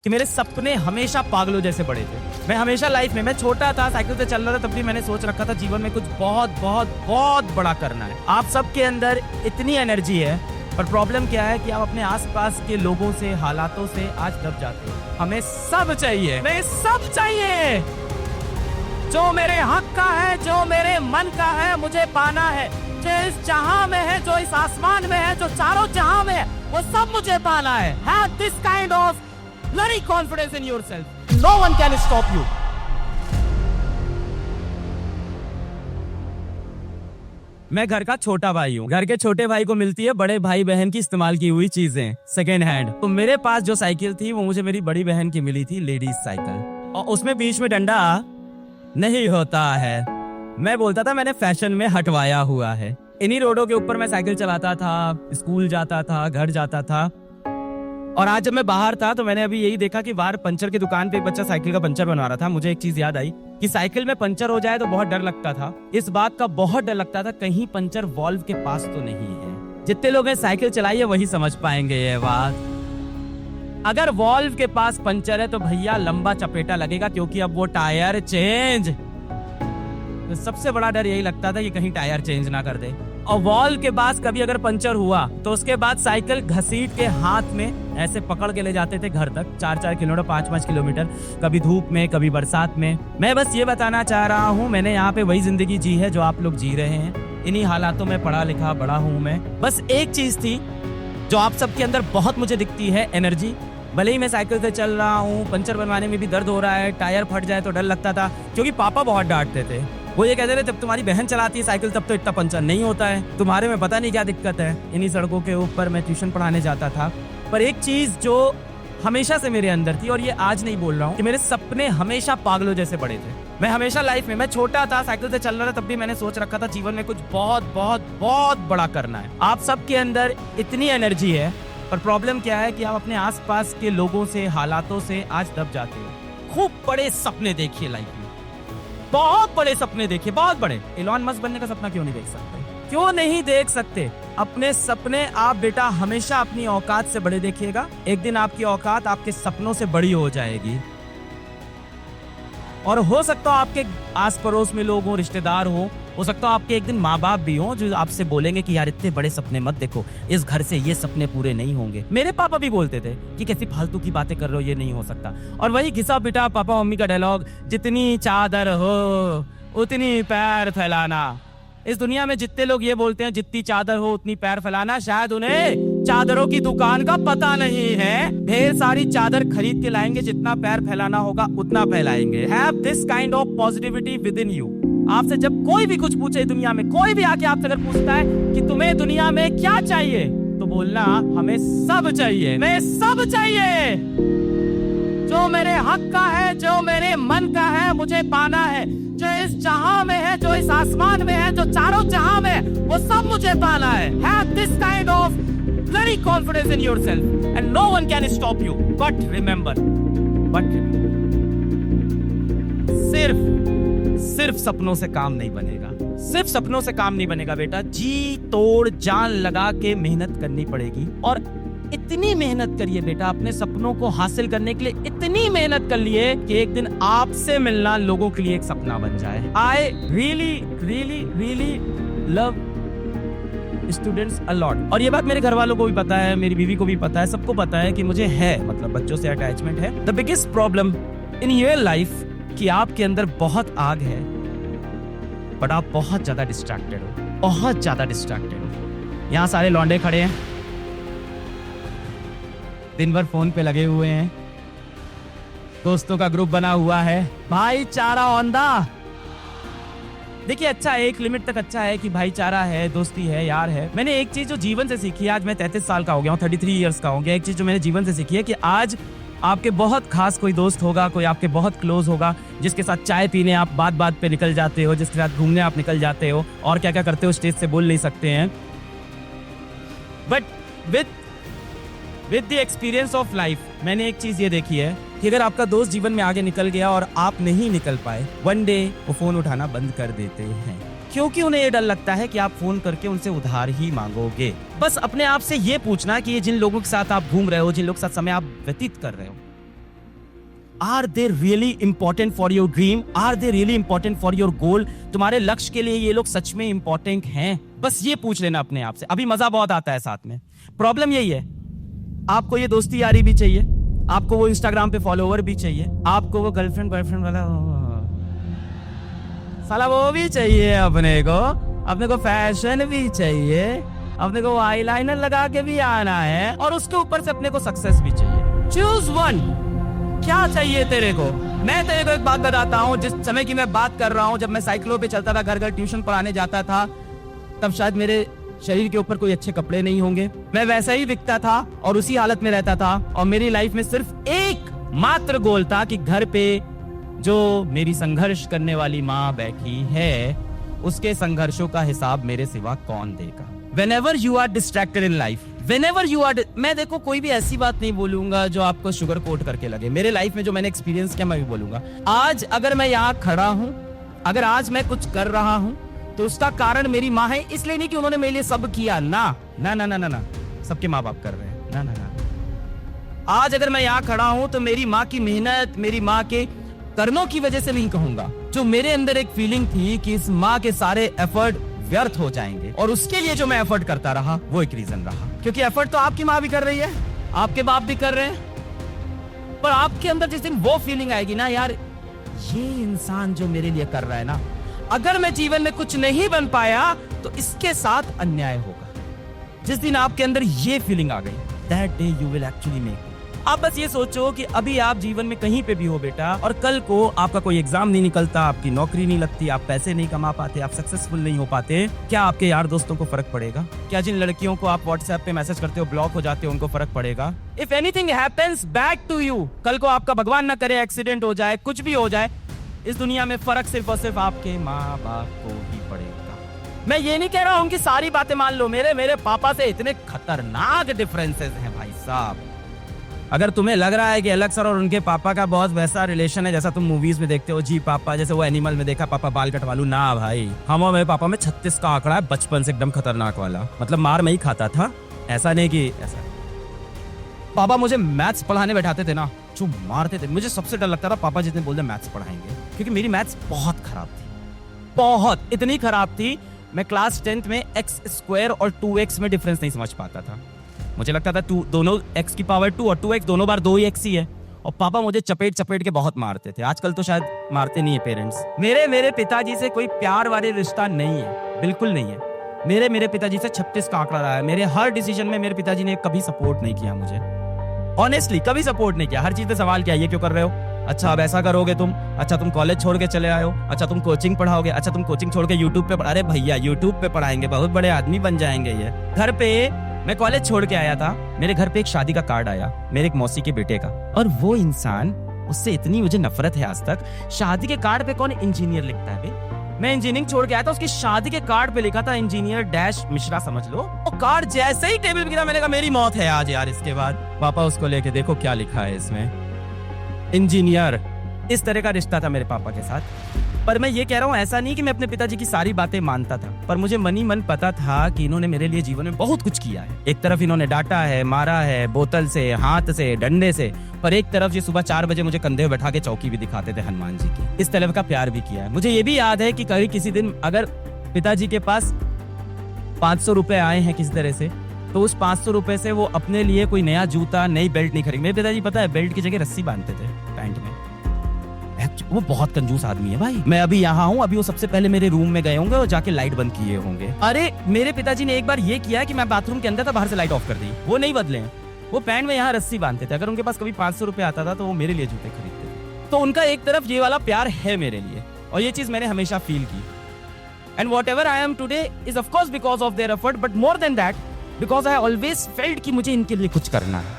कि मेरे सपने हमेशा पागलों जैसे बड़े थे। मैं हमेशा लाइफ में, मैं छोटा था, साइकिल से चल रहा था, तब भी मैंने सोच रखा था जीवन में कुछ बहुत बहुत बहुत बड़ा करना है। आप सबके अंदर इतनी एनर्जी है, पर प्रॉब्लम क्या है कि आप अपने आसपास के लोगों से, हालातों से आज दब जाते हो। हमें सब चाहिए, हमें सब चाहिए। जो मेरे हक का है, जो मेरे मन का है, मुझे पाना है। जो इस जहां में है, जो इस आसमान में है, जो चारों जहां में है, वो सब मुझे पाना है। Have this kind of bloody confidence in yourself. No one can stop you. मैं घर का छोटा भाई हूँ। घर के छोटे भाई को मिलती है बड़े भाई बहन की इस्तेमाल की हुई चीजें सेकेंड हैंड। तो मेरे पास जो साइकिल थी वो मुझे मेरी बड़ी बहन की मिली थी, लेडीज साइकिल, और उसमें बीच में डंडा नहीं होता है। मैं बोलता था मैंने फैशन में हटवाया हुआ है। इन्हीं रोडों के ऊपर मैं साइकिल चलाता था, स्कूल जाता था, घर जाता था। और आज जब मैं बाहर था तो मैंने अभी यही देखा कि बाहर पंचर की दुकान पे एक बच्चा साइकिल का पंचर बनवा रहा था। मुझे एक चीज याद आई कि साइकिल में पंचर हो जाए तो बहुत डर लगता था। इस बात का बहुत डर लगता था कहीं पंचर वॉल्व के पास तो नहीं है। जितने लोग साइकिल चलाइए वही समझ पाएंगे ये बात। अगर वॉल्व के पास पंचर है तो भैया लंबा चपेटा लगेगा, क्योंकि अब वो टायर चेंज। तो सबसे बड़ा डर यही लगता था कि कहीं टायर चेंज ना कर दे। और वॉल्व के पास कभी अगर पंचर हुआ तो उसके बाद साइकिल घसीट के हाथ में ऐसे पकड़ के ले जाते थे घर तक, 4-4 किलोमीटर, 5-5 किलोमीटर, कभी धूप में, कभी बरसात में। मैं बस ये बताना चाह रहा हूँ, मैंने यहाँ पे वही जिंदगी जी है जो आप लोग जी रहे हैं। इन्हीं हालातों में पढ़ा लिखा बड़ा हूँ मैं। बस एक चीज थी जो आप सबके अंदर बहुत मुझे दिखती है, एनर्जी। भले ही मैं साइकिल से चल रहा हूँ, पंचर बनवाने में भी दर्द हो रहा है, टायर फट जाए तो डर लगता था, क्योंकि पापा बहुत डांटते थे। वो ये कहते थे जब तुम्हारी बहन चलाती है साइकिल तब तो इतना पंचर नहीं होता है, तुम्हारे में पता नहीं क्या दिक्कत है। इन्हीं सड़कों के ऊपर मैं ट्यूशन पढ़ाने जाता था। पर एक चीज जो हमेशा से मेरे अंदर थी, और ये आज नहीं बोल रहा हूँ, कि मेरे सपने हमेशा पागलों जैसे बड़े थे। मैं हमेशा लाइफ में, मैं छोटा था, साइकिल से चल रहा था, तब भी मैंने सोच रखा था जीवन में कुछ बहुत बहुत बहुत बड़ा करना है। आप सबके अंदर इतनी एनर्जी है, पर प्रॉब्लम क्या है कि आप अपने आसपास के लोगों से, हालातों से आज दब जाते हो। खूब बड़े सपने देखिए लाइफ में, बहुत बड़े सपने देखिए, बहुत बड़े। एलन मस्क बनने का सपना क्यों नहीं देख सकते? क्यों नहीं देख सकते? अपने सपने आप बेटा हमेशा अपनी औकात से बड़े देखिएगा। एक दिन आपकी औकात आपके सपनों से बड़ी हो जाएगी। और हो सकता है आपके आस पड़ोस में लोग हो, रिश्तेदार हो सकता है आपके एक दिन माँ बाप भी हो जो आपसे बोलेंगे कि यार इतने बड़े सपने मत देखो, इस घर से ये सपने पूरे नहीं होंगे। मेरे पापा भी बोलते थे कि कैसी फालतू की बातें कर रहे हो, ये नहीं हो सकता। और वही घिसा पिटा पापा मम्मी का डायलॉग, जितनी चादर हो उतनी पैर फैलाना। इस दुनिया में जितने लोग ये बोलते हैं जितनी चादर हो उतनी पैर फैलाना, शायद उन्हें चादरों की दुकान का पता नहीं है। ढेर सारी चादर खरीद के लाएंगे, जितना पैर फैलाना होगा उतना फैलाएंगे। Have this kind of positivity within you. आपसे जब कोई भी कुछ पूछे दुनिया में, कोई भी आके आपसे अगर पूछता है कि तुम्हें दुनिया में क्या चाहिए, तो बोलना हमें सब चाहिए, हमें सब चाहिए। जो मेरे हक का है, जो मेरे मन का है, मुझे पाना है। जो इस जहां में है, जो इस आसमान में है, जो चारों जहां में है, वो सब मुझे पाना है। Have this kind of bloody confidence in yourself and no one can stop you. But remember, सिर्फ सपनों से काम नहीं बनेगा। सिर्फ सपनों से काम नहीं बनेगा बेटा, जी तोड़ जान लगा के मेहनत करनी पड़ेगी। और इतनी मेहनत करिए बेटा अपने सपनों को हासिल करने के लिए, इतनी मेहनत कर लिए कि एक दिन आपसे मिलना लोगों के लिए एक सपना बन जाए। I really love students a lot. और ये बात मेरे घर वालों को भी पता है, मेरी बीवी को भी पता है, सबको पता है कि मुझे है, मतलब बच्चों से अटैचमेंट है। The biggest problem in your life कि आपके अंदर बहुत आग है, बट आप बहुत ज्यादा डिस्ट्रैक्टेड हो, बहुत ज्यादा डिस्ट्रैक्टेड हो। यहाँ सारे लौंडे खड़े हैं, दिन भर फोन पे लगे हुए हैं, दोस्तों का ग्रुप बना हुआ है, भाईचारा औंधा। देखिए अच्छा है, एक लिमिट तक अच्छा है कि भाईचारा है, दोस्ती है, यार है। मैंने एक चीज जो जीवन से सीखी है, आज मैं 33 साल का हो गया हूँ, 33 इयर्स का हो गया। एक चीज जो मैंने जीवन से सीखी है कि आज आपके बहुत खास कोई दोस्त होगा, कोई आपके बहुत क्लोज होगा, जिसके साथ चाय पीने आप बात पे निकल जाते हो, जिसके साथ घूमने आप निकल जाते हो, और क्या क्या करते हो स्टेज से बोल नहीं सकते हैं। But with the experience of life मैंने एक चीज ये देखी है कि अगर आपका दोस्त जीवन में आगे निकल गया और आप नहीं निकल पाए, वन डे वो फोन उठाना बंद कर देते हैं, क्योंकि उन्हें ये डर लगता है कि आप फोन करके उनसे उधार ही मांगोगे। बस अपने आप से ये पूछना कि ये जिन लोगों के साथ आप घूम रहे हो, जिन लोगों के साथ समय आप व्यतीत कर रहे हो, are they really important for your dream? Are they really important for your goal? तुम्हारे लक्ष्य के लिए ये लोग सच में इंपॉर्टेंट हैं? बस ये पूछ लेना अपने आप से। अभी मजा बहुत आता है साथ में। प्रॉब्लम यही है, आपको ये दोस्ती यारी भी चाहिए, आपको वो इंस्टाग्राम पे फॉलोवर भी चाहिए, आपको वो गर्लफ्रेंड बॉयफ्रेंड वाला साला वो भी चाहिए, अपने को फैशन भी चाहिए, अपने को आईलाइनर लगा के भी आना है, और उसके ऊपर से अपने को सक्सेस भी चाहिए। Choose one. क्या चाहिए तेरे को? मैं तेरे को एक बात बताता हूँ, जिस समय की मैं बात कर रहा हूँ, जब मैं साइकिलों पे चलता था, घर घर ट्यूशन पढ़ाने जाता था, तब शायद मेरे शरीर के ऊपर कोई अच्छे कपड़े नहीं होंगे, मैं वैसा ही दिखता था और उसी हालत में रहता था, और मेरी लाइफ में सिर्फ एक मात्र गोल था कि घर पे जो मेरी संघर्ष करने वाली माँ बैठी है, उसके संघर्षों का हिसाब मेरे सिवा कौन देगा। Whenever you are distracted in life, whenever you are, मैं देखो कोई भी ऐसी बात नहीं बोलूंगा जो आपको शुगर कोट करके लगे। मेरे लाइफ में जो मैंने एक्सपीरियंस किया मैं भी बोलूंगा। आज अगर मैं यहाँ खड़ा हूँ, अगर आज मैं कुछ कर रहा हूँ, तो उसका कारण मेरी माँ है, इसलिए नहीं कि उन्होंने मेरे लिए सब किया, ना ना ना ना ना ना, सबके माँ बाप कर रहे हैं, ना ना ना। आज अगर मैं यहाँ खड़ा हूँ तो मेरी माँ की मेहनत, मेरी माँ के कर्मों की वजह से नहीं कहूंगा। जो मेरे अंदर एक फीलिंग थी कि इस माँ के सारे एफर्ट व्यर्थ हो जाएंगे, और उसके लिए जो मैं एफर्ट करता रहा, वो एक रीजन रहा। क्योंकि एफर्ट तो आपकी माँ भी कर रही है, आपके बाप भी कर रहे हैं, पर आपके अंदर जिस दिन वो फीलिंग आएगी ना, यार ये इंसान जो मेरे लिए कर रहा है ना, अगर मैं जीवन में कुछ नहीं बन पाया तो इसके साथ अन्याय होगा। जिस दिन आपके अंदर ये फीलिंग आ गई, that day you will actually make. आप बस ये सोचो कि अभी आप जीवन में कहीं पे भी हो बेटा, और कल को आपका कोई एग्जाम नहीं निकलता, आपकी नौकरी नहीं लगती, आप पैसे नहीं कमा पाते, आप सक्सेसफुल नहीं हो पाते, क्या आपके यार दोस्तों को फर्क पड़ेगा? क्या जिन लड़कियों को आप व्हाट्सएप पे मैसेज करते हो, ब्लॉक हो जाते हो, उनको फर्क पड़ेगा? If anything happens back to you, कल को आपका भगवान ना करे एक्सीडेंट हो जाए, कुछ भी हो जाए, इस दुनिया में फर्क सिर्फ और सिर्फ आपके माँ बाप को ही पड़ेगा। मैं ये नहीं कह रहा हूँ कि सारी बातें मान लो, मेरे पापा से इतने खतरनाक डिफरेंसेस हैं भाई साहब। अगर तुम्हें लग रहा है कि अलग सर और उनके पापा का बहुत वैसा रिलेशन है जैसा तुम मूवीज में देखते हो, जी पापा जैसे वो एनिमल में देखा पापा बाल कटवा लूं, ना भाई, हम और मेरे पापा में 36 का आंकड़ा है, बचपन से एकदम खतरनाक वाला। मतलब मार मैं ही खाता था, ऐसा नहीं कि ऐसा। पापा मुझे मैथ्स पढ़ाने बैठाते थे ना, जो मारते थे, मुझे सबसे डर लगता था पापा जितने बोलते मैथ्स पढ़ाएंगे, क्योंकि मेरी मैथ्स बहुत खराब थी, बहुत, इतनी खराब थी, मैं क्लास 10th में x स्क्वायर और 2x में डिफरेंस नहीं समझ पाता था। मुझे लगता था दोनों x की पावर 2 और 2x दोनों बार 2 ही x ही है, और पापा मुझे चपेट के बहुत मारते थे। आजकल तो शायद मारते नहीं है पेरेंट्स। मेरे पिताजी से कोई प्यार वाले रिश्ता नहीं है, बिल्कुल नहीं है। मेरे पिताजी से 36 का आंकड़ा रहा है। मेरे हर डिसीजन में मेरे पिताजी ने कभी सपोर्ट नहीं किया मुझे, ऑनेस्टली कभी सपोर्ट नहीं किया। हर चीज पे सवाल किया, ये क्यों कर रहे हो, अच्छा अब ऐसा करोगे तुम, अच्छा तुम कॉलेज छोड़ के चले आए हो, अच्छा तुम कोचिंग पढ़ाओगे, अच्छा तुम कोचिंग छोड़ के यूट्यूब पे अरे भैया यूट्यूब पे पढ़ाएंगे, बहुत बड़े आदमी बन जाएंगे ये। घर पे मैं कॉलेज छोड़ के आया था, मेरे घर पे एक शादी का कार्ड आया मेरे एक मौसी के बेटे का, और वो इंसान, उससे इतनी मुझे नफरत है आज तक। शादी के कार्ड पे कौन इंजीनियर लिखता है बे? मैं इंजीनियरिंग छोड़ के आया था, उसकी शादी के कार्ड पे लिखा था इंजीनियर डैश मिश्रा, समझ लो। वो कार्ड जैसे ही टेबल पे गिरा, मैंने कहा मेरी मौत है आज यार इसके बाद। पापा उसको लेके देखो क्या लिखा है इसमें, इंजीनियर। इस तरह का रिश्ता था मेरे पापा के साथ। पर मैं ये कह रहा हूँ, ऐसा नहीं कि मैं अपने पिताजी की सारी बातें मानता था, पर मुझे मन ही मन पता था कि इन्होंने मेरे लिए जीवन में बहुत कुछ किया है। एक तरफ इन्होंने डांटा है, मारा है, बोतल से, हाथ से, डंडे से, पर एक तरफ ये सुबह 4 बजे मुझे कंधे में बैठा के चौकी भी दिखाते थे हनुमान जी की। इस तरह का प्यार भी किया है। मुझे ये भी याद है कि कभी किसी दिन अगर पिताजी के पास 500 रुपए आए हैं किसी तरह से, तो उस 500 रुपए से वो अपने लिए कोई नया जूता, नई बेल्ट नहीं खरीदे। मेरे पिताजी पता है बेल्ट की जगह रस्सी बांधते थे पैंट में। वो बहुत कंजूस आदमी है भाई। मैं अभी यहाँ हूँ, अभी वो सबसे पहले मेरे रूम में गए होंगे और जाके लाइट बंद किए होंगे। अरे मेरे पिताजी ने एक बार ये किया कि मैं बाथरूम के अंदर था, बाहर से लाइट ऑफ कर दी, वो नहीं बदले। वो पैंट में यहाँ रस्सी बांधते थे। अगर उनके पास कभी 500 रुपए आता था तो वो मेरे लिए जूते खरीदते थे। तो उनका एक तरफ ये वाला प्यार है मेरे लिए, और ये चीज मैंने हमेशा फील की। And what ever I am today is of course because of their effort, but more than that because I always felt कि मुझे इनके लिए कुछ करना है।